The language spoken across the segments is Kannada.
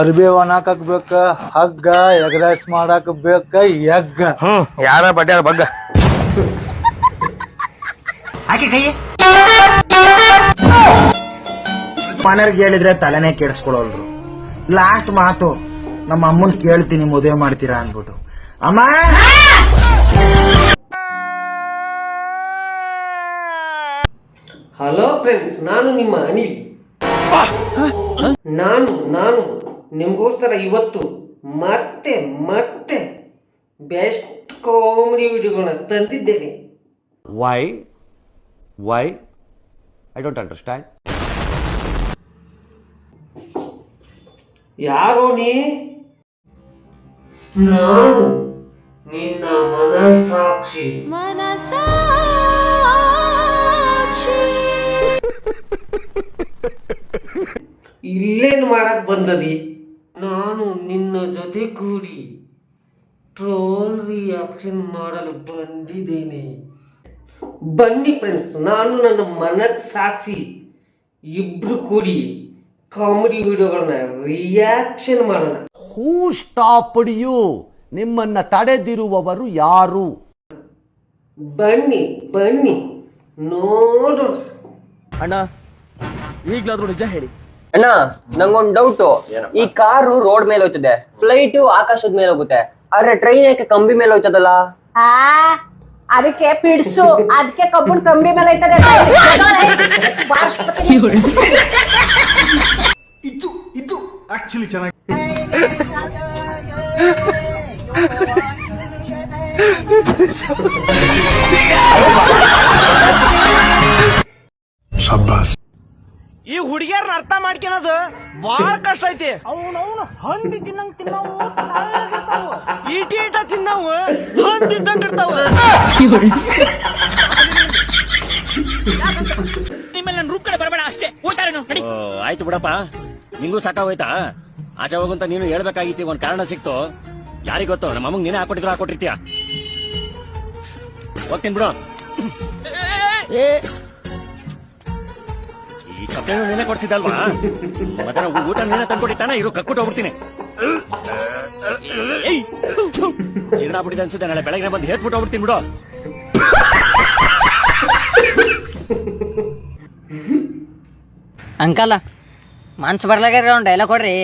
ಅರ್ಬಿ ಒಣಾಕಕ್ ಬೇಕ ಹಗ್ಗ ಎಗ್ರೈಸ್ ಮಾಡಾಕ ಬೇಕ ಎಗ್ಗ. ಯಾರ ಬಡ್ಯಾರ ಬಗ್ಗ ಮನೆಯವ್ರಿಗೆ ಹೇಳಿದ್ರೆ ತಲೆನೇ ಕೆಡಿಸ್ಕೊಳಲ್ರು. ಲಾಸ್ಟ್ ಮಾತು ನಮ್ಮ ಅಮ್ಮನ್ ಕೇಳ್ತೀನಿ ಮದುವೆ ಮಾಡ್ತೀರಾ ಅನ್ಬಿಟ್ಟು. ಅಮ್ಮ ಹಲೋ ಫ್ರೆಂಡ್ಸ್, ನಾನು ನಿಮ್ಮ ಅನಿಲ್. ನಾನು ನಿಮಗೋಸ್ಕರ ಇವತ್ತು ಮತ್ತೆ ಮತ್ತೆ ಬೆಸ್ಟ್ ಕಾಮಿಡಿ ವಿಡಿಯೋಗಳನ್ನ ತಂದಿದ್ದೇನೆ. Why I don't understand. ಯಾರೋ ನೀ? ನಾನು ನಿನ್ನ ಮನಸಾಕ್ಷಿ. ಇಲ್ಲೇನು ಮಾಡಕ್ ಬಂದದಿ? ನಾನು ನಿನ್ನ ಜೊತೆ ಕೂಡಿ ಟ್ರೋಲ್ ರಿಯಾಕ್ಷನ್ ಮಾಡಲು ಬಂದಿದ್ದೇನೆ. ಬನ್ನಿ ಫ್ರೆಂಡ್ಸ್, ನಾನು ನನ್ನ ಮನಸಾಕ್ಷಿ ಇಬ್ರು ಕೂಡಿ ಕಾಮಿಡಿ ವಿಡಿಯೋಗಳನ್ನ ರಿಯಾಕ್ಷನ್ ಮಾಡೋಣ. ಹೂ ಸ್ಟಾಪ್ಡ್ ಯು? ನಿಮ್ಮನ್ನ ತಡೆದಿರುವವರು ಯಾರು? ಬನ್ನಿ ಬನ್ನಿ ನೋಡೋಣ. ಅಣ್ಣ, ಈಗ್ಲಾದ್ರೂ ನಿಜ ಹೇಳಿ. ಅಣ್ಣ, ನಂಗೊಂದ್ ಡೌಟ್. ಈ ಕಾರು ರೋಡ್ ಮೇಲೆ ಹೋಗ್ತದೆ, ಫ್ಲೈಟ್ ಆಕಾಶದ ಮೇಲೆ ಹೋಗುತ್ತೆ, ಆದ್ರೆ ಟ್ರೈನ್ ಯಾಕೆ ಕಂಬಿ ಮೇಲೆ ಹೋಗ್ತದಲ್ಲ? ಅದಕ್ಕೆ ಪಿಡ್ಸು, ಅದಕ್ಕೆ ಕಬ್ಬುಣ್ ಕಂಬಿ ಮೇಲೆ ಐತದೆ. ಇದು ಆಕ್ಚುಲಿ ಚೆನ್ನಾಗಿ ಈ ಹುಡುಗಿಯರ್ನ ಅರ್ಥ ಮಾಡ್ಕೊಳೋದು ಬಹಳ ಕಷ್ಟ ಐತಿ. ಅವನು ಹಂದಿ ತಿನ್ನಂಗ್ ತಿನ್ನವು, ಈಟ ತಿನ್ನವು, ಹಂದಿದ್ದಂಗ ಇರ್ತಾವ. ನಿಮ್ಮಲ್ಲಿ ನನ್ನ ರೂಪ್ ಕಡೆ ಬರಬೇಡ ಅಷ್ಟೇ. ಆಯ್ತು ಬಿಡಪ್ಪ, ನಿಂಗೂ ಸಾಕಾಗೋಯ್ತಾ? ಆಚೆ ಹೋಗಂತ ನೀನು ಹೇಳ್ಬೇಕಾಗಿತ್ತು. ಒಂದ್ ಕಾರಣ ಸಿಕ್ತು, ಯಾರಿಗ್ ಗೊತ್ತು? ನಮ್ಮ ಅಮ್ಮಂಗ್ ನೀನೇ ಹಾಕೊಟ್ಟಿರ್ತೀಯ. ಹೋಗ್ತೀನಿ ಬಿಡು. ಈ ಕಪ್ಪೆನೂ ನೀನೇ ಕೊಡ್ಸಿದ್ದಲ್ವಾ? ಮತ್ತೆ ಊಟ ನೀನೇ ತಂದ್ಕೊಟ್ಟಿತ್ತಾನ? ಇರು ಕಕ್ಬಿಟ್ಟು ಹೋಗ್ಬಿಡ್ತೀನಿ. ಜೀರ್ಣ ಬಿಟ್ಟಿದೆ ಅನ್ಸುತ್ತೆ. ನಾಳೆ ಬೆಳಗ್ಗೆ ಬಂದು ಹೇತ್ಬಿಟ್ಟು ಹೋಗ್ಬಿಡ್ತೀನಿ ಬಿಡು. ಅಂಕಲ್, ಮನ್ಸು ಬರ್ಲಾಗ್ರಿ, ಒಂದು ಡೈಲಾಗ್ ಕೊಡ್ರಿ.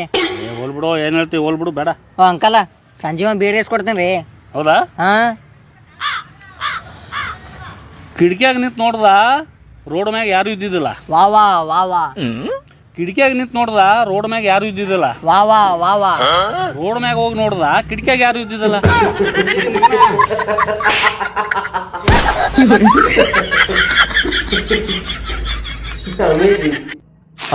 ಹೋಲ್ಬಿಡು, ಏನ್ ಹೇಳ್ತೀವಿ? ಹೋಲ್ಬಿಡು, ಬೇಡ. ಓ ಅಂಕಲ್, ಸಂಜೆ ಒಂದು ಬೀರ್ ಕೊಡ್ತೇನೆ ರೀ. ಹೌದಾ? ಹಾ. ಕಿಟಕಿಯಾಗ ನಿಂತ್ ನೋಡ್ದ ರೋಡ್ ಮ್ಯಾಗ ಯಾರು ಇದ್ದಿದ್ದಿಲ್ಲ. ವಾ ವಾ ವಾ ವಾ. ಕಿಟಕಿಯಾಗ ನಿಂತ್ ನೋಡ್ದ ರೋಡ್ ಮ್ಯಾಗ ಯಾರು ಇದ್ದಿದ್ದಿಲ್ಲ. ವಾ ವಾ ವಾ ವಾ. ರೋಡ್ ಮ್ಯಾಗ ಹೋಗಿ ನೋಡ್ದ ಕಿಟಕಿಯಾಗ ಯಾರು ಇದ್ದಿದ್ದಿಲ್ಲ.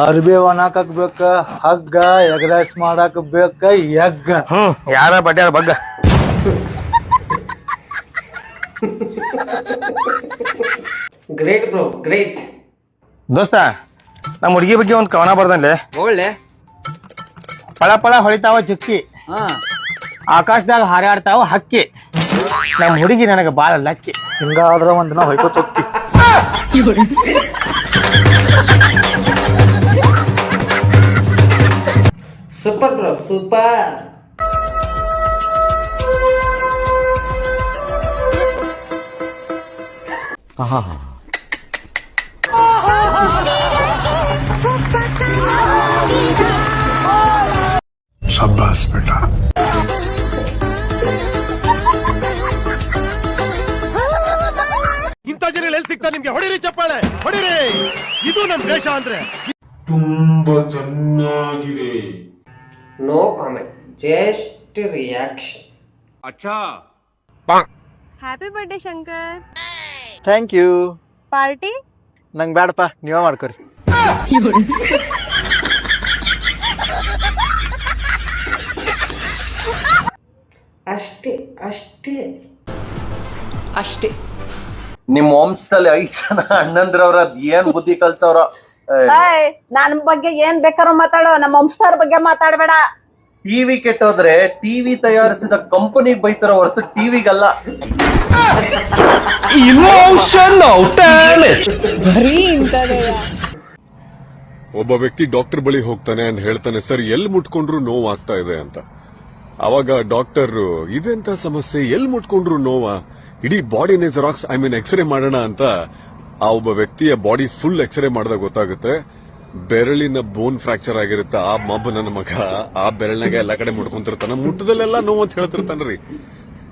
ಅರ್ಬಿ ಒಣಾಕಕ್ ಬೇಕ ಹಗ್ಗ ಎಗ್ರೈಸ್ ಮಾಡಾಕ ಬೇಕ ಎಗ್ಗ. ಯಾರ ಬಡ್ಯಾರ ಬಗ್ಗ ಗ್ರೇಟ್ ಬ್ರೋ, ಗ್ರೇಟ್. ದೋಸ್ತ, ನಮ್ಮ ಹುಡುಗಿ ಬಗ್ಗೆ ಒಂದ್ ಕವನ ಬರ್ದನ್ಲೆ. ಒಳ್ಳೆ ಪಳ ಪಳ ಹೊಳಿತಾವ ಚುಕ್ಕಿ, ಆಕಾಶದಾಗ ಹಾರಾಡ್ತಾವ ಹಕ್ಕಿ, ನಮ್ಮ ಹುಡುಗಿ ನನಗ ಬಾಳ ಲಕ್ಕಿ. ಹಿಂಗಾದ್ರ ಒಂದ್ ದಿನ ಹೊಯ್ಕೋತ ಹೋಗ್ತಿ. Super bro, super. ಶಬ್ಬಾಸ್ ಬೇಟ. ಇಂಥ ಜನ ಎಲ್ಲಿ ಸಿಗ್ತಾ ನಿಮ್ಗೆ? ಹೊಡಿರಿ ಚಪ್ಪಾಳೆ, ಹೊಡಿರಿ. ಇದು ನಮ್ ದೇಶ ಅಂದ್ರೆ. ತುಂಬಾ ಚೆನ್ನಾಗಿದೆ. No comment, just reaction. ಅಚ್ಚಾ. Happy birthday Shankar. Thank you. Party ನಂಗೆ ಬ್ಯಾಡಪ್ಪ, ನೀವೇ ಮಾಡ್ಕೊರಿ. ಅಷ್ಟೇ ಅಷ್ಟೇ ಅಷ್ಟೇ. ನಿಮ್ ವಂಶದಲ್ಲಿ 5 ಜನ ಅಣ್ಣಂದ್ರವ್ರ ಏನ್ ಬುದ್ಧಿ ಕಲ್ಸವ್ರ. ನನ್ ಬಗ್ಗೆ ಏನ್ ಬೇಕಾದ್ರೂ ಮಾತಾಡೋ, ನಮ್ಮ ವಂಶಸ್ಥರ ಬಗ್ಗೆ ಮಾತಾಡ್ಬೇಡ. ಟಿವಿ ಕೆಟ್ಟೋದ್ರೆ ಟಿವಿ ತಯಾರಿಸಿದ ಕಂಪನಿಗೆ ಬೈತಾರ ಹೊರತು ಟಿವಿಗಲ್ಲ. Emotional damage. ಬರೀ ಇಂಥದೇ. ಒಬ್ಬ ವ್ಯಕ್ತಿ ಡಾಕ್ಟರ್ ಬಳಿ ಹೋಗ್ತಾನೆ ಅಂಡ್ ಹೇಳ್ತಾನೆ, ಸರ್ ಎಲ್ಲಿ ಮುಟ್ಕೊಂಡ್ರು ನೋವು ಆಗ್ತಾ ಇದೆ ಅಂತ. ಅವಾಗ ಡಾಕ್ಟರ್, ಇದೆಂತ ಸಮಸ್ಯೆ, ಎಲ್ಲಿ ಮುಟ್ಕೊಂಡ್ರು ನೋವಾ, ಇಡೀ ಬಾಡಿನೇ ಜೆರಾಕ್ಸ್ ಎಕ್ಸ್ರೇ ಮಾಡೋಣ ಅಂತ ಆ ಒಬ್ಬ ವ್ಯಕ್ತಿಯ ಬಾಡಿ ಫುಲ್ ಎಕ್ಸ್ರೇ ಮಾಡಿದಾಗ ಗೊತ್ತಾಗುತ್ತೆ ಬೆರಳಿನ ಬೋನ್ ಫ್ರಾಕ್ಚರ್ ಆಗಿರುತ್ತೆ. ಆ ಮಬ್ಬ ನನ್ನ ಮಗ ಆ ಬೆರಳಿನಾಗ ಎಲ್ಲಾ ಕಡೆ ಮುಟ್ಕೊಂತಿರ್ತಾನ, ಮುಟ್ಟದಲ್ಲೆಲ್ಲ ನೋವು ಅಂತ ಹೇಳ್ತಿರ್ತಾನ್ರಿ.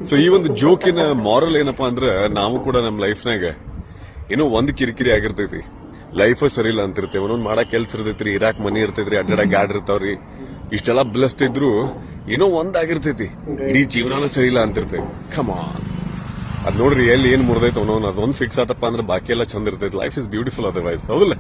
ಸೊ ಈ ಒಂದು ಜೋಕಿನ ಮಾರಲ್ ಏನಪ್ಪಾ ಅಂದ್ರೆ, ನಾವು ಕೂಡ ನಮ್ ಲೈಫ್ನಾಗ ಏನೋ ಒಂದ್ ಕಿರಿಕಿರಿ ಆಗಿರ್ತೈತಿ, ಲೈಫ್ ಸರಿ ಇಲ್ಲ ಅಂತಿರ್ತೇವೆ, ಒಂದೊಂದ್ ಮಾಡಕ್ ಕೆಲ್ಸ ಇರ್ತೈತ್ರಿ, ಇರಾಕ್ ಮನಿ ಇರ್ತೈತ್ರಿ, ಅಡ್ಡಾಡಕ್ ಗಾಡ್ ಇರ್ತಾವ್ರಿ, ಇಷ್ಟೆಲ್ಲಾ ಬ್ಲೆಸ್ಡ್ ಇದ್ರು ಏನೋ ಒಂದಾಗಿರ್ತೈತಿ, ಇಡೀ ಜೀವನಾನ ಸರಿ ಇಲ್ಲ ಅಂತಿರ್ತೇವೆ. ಕಮಾನ್, ಅದ್ ನೋಡ್ರಿ ಎಲ್ಲಿ ಏನ್ ಮುರಿದೈತೆ ಅವನವನ್ ಅದೊಂದ್ ಫಿಕ್ಸ್ ಆತಪ್ಪ ಅಂದ್ರೆ ಬಾಕಿ ಎಲ್ಲ ಚಂದ ಇರ್ತೈತಿ. ಲೈಫ್ ಇಸ್ ಬ್ಯೂಟಿಫುಲ್ ಅದರ್ವೈಸ್, ಹೌದಲ್ಲ?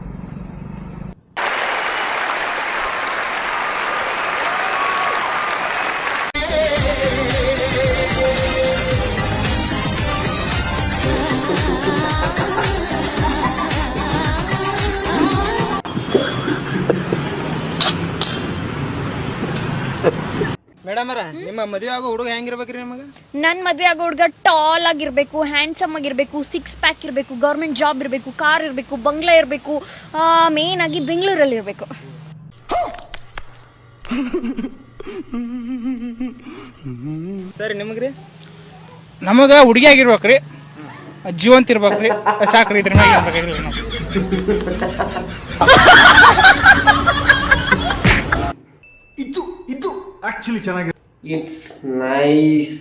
ಮೇಡಮ್ ನಿಮ್ಮ ಮದುವೆ ಆಗೋ ಹುಡುಗ ಹೆಂಗಿರ್ಬೇಕ್ರಿ ನಿಮಗ? ನನ್ ಮದ್ವೆ ಆಗೋ ಹುಡುಗ ಟಾಲ್ ಆಗಿರ್ಬೇಕು, ಹ್ಯಾಂಡ್ಸಮ್ ಆಗಿರ್ಬೇಕು, 6 ಪ್ಯಾಕ್ ಇರ್ಬೇಕು, ಗೌರ್ಮೆಂಟ್ ಜಾಬ್ ಇರ್ಬೇಕು, ಕಾರ್ ಇರ್ಬೇಕು, ಬಂಗ್ಲಾ ಇರ್ಬೇಕು, ಮೇನ್ ಆಗಿ ಬೆಂಗಳೂರಲ್ಲಿ ಇರ್ಬೇಕು. ಸರಿ, ನಿಮಗ್ರಿ? ನಮಗ ಹುಡುಗಿ ಆಗಿರ್ಬೇಕ್ರಿ, ಜೀವಂತ ಇರ್ಬೇಕ್ರಿ, ಸಾಕ್ರಿ, ಇದ್ರ ಮ್ಯಾಗ ಇರ್ಬೇಕ್ರಿ ನಾವು. ಇದು ಆಕ್ಚುಲಿ ಚೆನ್ನಾಗಿದೆ. It's nice.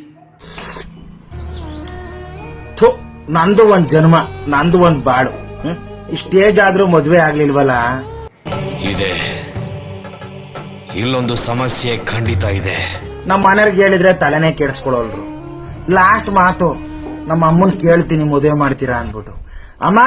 ನಂದು ಒಂದ್ ಜನ್ಮ, ನಂದು ಒಂದ್ ಬಾಳು. ಇಷ್ಟೇಜ್ ಆದ್ರೂ ಮದ್ವೆ ಆಗ್ಲಿಲ್ವಲ್ಲ. ಇದೆ, ಇಲ್ಲೊಂದು ಸಮಸ್ಯೆ ಖಂಡಿತ ಇದೆ. ನಮ್ಮ ಮನೆಯವ್ರಿಗೆ ಹೇಳಿದ್ರೆ ತಲೆನೇ ಕೆಡಿಸ್ಕೊಳೋಲ್ರು. ಲಾಸ್ಟ್ ಮಾತು ನಮ್ಮ ಅಮ್ಮನ್ ಕೇಳ್ತೀನಿ, ಮದುವೆ ಮಾಡ್ತೀರಾ ಅಂದ್ಬಿಟ್ಟು. ಅಮ್ಮ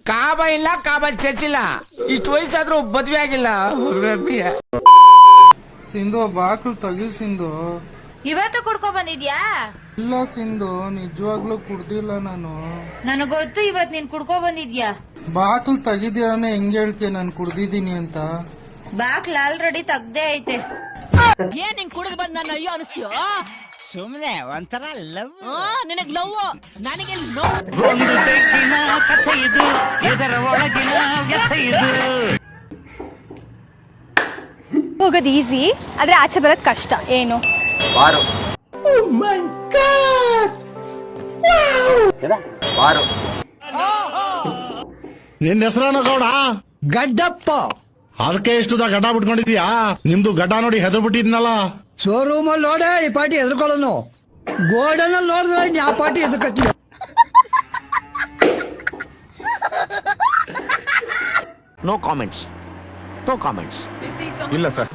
ಕಾಬ ಇಲ್ಲ, ಕಾಬಲ್ ಚರ್ಚಿಲ್ಲ, ಇಷ್ಟು ವಯಸ್ಸಾದ್ರೂ ಮದ್ವೆ ಆಗಿಲ್ಲ. ಸಿಂಧು ಬಾಕ್ಲು ತೆಗಿ ಸಿಂಧು. ಇವತ್ತು ಕುಡ್ಕೊ ಬಂದಿದ್ಯಾ? ಇಲ್ಲ ಸಿಂಧು, ನಿಜವಾಗ್ಲೂ ಕುಡ್ದಿಲ್ಲ ನಾನು. ನನಗೊತ್ತು ಇವತ್ ನೀನ್ ಕುಡ್ಕೊ ಬಂದಿದ್ಯಾ. ಬಾಕ್ಲು ತೆಗಿದಿರಾನೆ ಹೆಂಗ್ ಹೇಳ್ತೀಯ ನಾನು ಕುಡ್ದಿದ್ದೀನಿ ಅಂತ? ಬಾಕ್ಲ್ ಆಲ್ರೆಡಿ ತಗ್ದೇ ಐತೆ. ಏನ್ ಹಿಂಗ್ ಕುಡಿದ್ ಬಂದ್ ನನ್ನ ಅಯ್ಯೋ ಅನಿಸ್ತೀಯೋ? ಸುಮ್ನೆ ಒಂಥರ ಲವ್. ನಿನಗ್ ಲವ್, ನನಗೆ ಹೋಗೋದು ಈಸಿ, ಆದ್ರೆ ಆಚೆ ಬರೋದ್ ಕಷ್ಟ. ಏನು ನಿನ್ನ ಹೆಸರನ್ನ ಗೌಡ? ಗಡ್ಡಪ್ಪ. ಅದಕ್ಕೆ ಇಷ್ಟುದ ಗಡ್ಡ ಬಿಟ್ಕೊಂಡಿದ್ಯಾ? ನಿಮ್ದು ಗಡ್ಡ ನೋಡಿ ಹೆದರ್ ಬಿಟ್ಟಿದ್ನಲ್ಲ. ಶೋರೂಮ್ ಅಲ್ಲಿ ನೋಡೆ ಈ ಪಾರ್ಟಿ ಎದ್ಕೊಳ್ಳೋನು, ಗೋಲ್ಡನ್ ಅಲ್ಲಿ ನೋಡಿದ್ರೆ ಯಾವ ಪಾರ್ಟಿ ಎದ್ಕತ್ತೀಯ? No comments, no comments. ಇಲ್ಲ ಸರ್.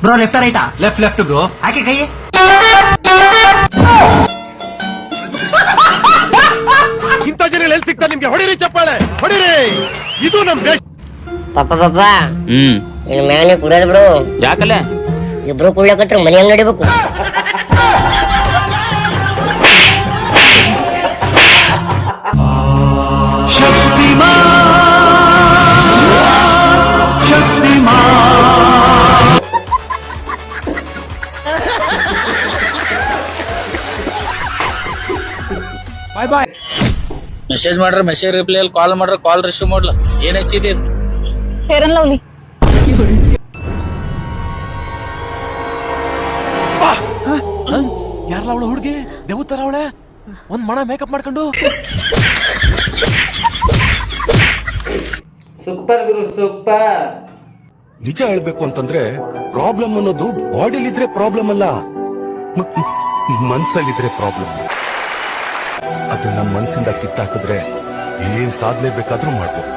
ಬ್ರೋ ಲೆಫ್ಟ್ ರೈಟಾ? Left bro. ಹಾಕಿ ಕೈ. ಇಂಥ ಜನ ಎಲ್ಲಿ ಸಿಗ್ತಾರೆ ನಿಮ್ಗೆ? ಹೊಡಿರಿ ಚಪ್ಪಾಳೆ, ಹೊಡಿರಿ. ಇದು ನಮ್ ದೇಶ. ಪಾಪ ಇನ್ ಮ್ಯಾನೆ ಕುಡಿಯೋದು ಬಿಡು. ಯಾಕಲ್ಲ? ಇಬ್ರು ಕುಳ್ಳಕಟ್ರೆ ಮನೆ ಹೆಂಗ್ ನಡಿಬೇಕು? ಬಾಯ್ ಬಾಯ್. ಮೆಸೇಜ್ ಮಾಡ್ರೆ ಮೆಸೇಜ್ ರಿಪ್ಲೈ, ಕಾಲ್ ಮಾಡ್ರೆ ಕಾಲ್ ರಿಸೀವ್ ಮಾಡ್ಲ. ಏನ್ ಹೆಚ್ಚಿದೆ? Fair and lovely. ಯಾರಲ್ಲ ಅವಳು ಹುಡುಗಿ? ದೇವತರ ಅವಳೆ, ಒಂದ್ ಮಣ ಮೇಕಪ್ ಮಾಡ್ಕೊಂಡು. ಸೂಪರ್ ಗುರು, ಸೂಪರ್. ನಿಜ ಹೇಳ್ಬೇಕು ಅಂತಂದ್ರೆ ಪ್ರಾಬ್ಲಮ್ ಅನ್ನೋದು ಬಾಡಿಲಿದ್ರೆ ಪ್ರಾಬ್ಲಮ್ ಅಲ್ಲ, ಮನ್ಸಲ್ಲಿದ್ರೆ ಪ್ರಾಬ್ಲಮ್. ಅದು ನಮ್ಮ ಮನ್ಸಿಂದ ಕಿತ್ತಾಕಿದ್ರೆ ಏನ್ ಸಾಧನೆ ಬೇಕಾದ್ರೂ ಮಾಡ್ಬೋದು.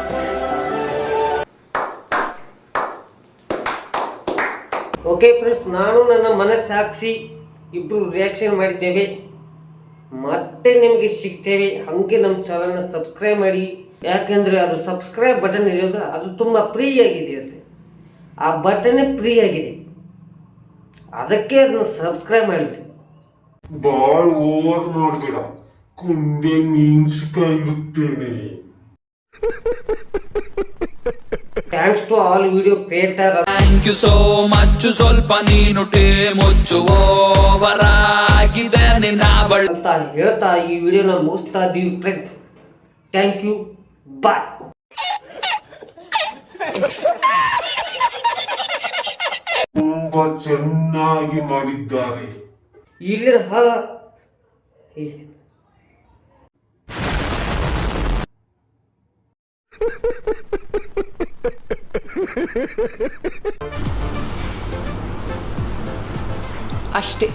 ಓಕೆ ಫ್ರೆಂಡ್ಸ್, ನಾನು ನನ್ನ ಮನಸ್ಸಾಕ್ಷಿ ಇಬ್ರು ರಿಯಾಕ್ಷನ್ ಮಾಡಿದ್ದೇವೆ. ಮತ್ತೆ ನಿಮಗೆ ಸಿಗ್ತೇವೆ. ಹಂಗೆ ನಮ್ಮ ಚಾನಲ್ನ ಸಬ್ಸ್ಕ್ರೈಬ್ ಮಾಡಿ, ಯಾಕೆಂದ್ರೆ ಅದು ಸಬ್ಸ್ಕ್ರೈಬ್ ಬಟನ್ ಇರೋದು ಅದು ತುಂಬ ಫ್ರೀ ಆಗಿದೆ. ಅದು ಆ ಬಟನ್ನೇ ಫ್ರೀ ಆಗಿದೆ, ಅದಕ್ಕೆ ಅದನ್ನ ಸಬ್ಸ್ಕ್ರೈಬ್ ಮಾಡಿಬಿಟ್ಟು. ಬಾಳ್ ಓವರ್ ಮಾಡ್ಬೇಡ, ಕುಂಡೆ ಮೀನ್ಸ್ಕಾಯಿ ಇರುತ್ತೇನೆ. Thanks to all video creator. Thank you so much. ಸ್ವಲ್ಪ ನೀನು ಮುಚ್ಚು ಓವರ್ ಆಗಿದೆ ನಿನ್ನ ಅಂತ ಹೇಳ್ತಾ ಈ ವಿಡಿಯೋನ ಮುಗಿಸ್ತಾ ಇದೀವಿ ಫ್ರೆಂಡ್ಸ್. ಥ್ಯಾಂಕ್ ಯು, ಬಾಯ್. ತುಂಬಾ ಚೆನ್ನಾಗಿ ಮಾಡಿದ್ದಾರೆ. ಇಲ್ಲಿ ಅಷ್ಟೇ.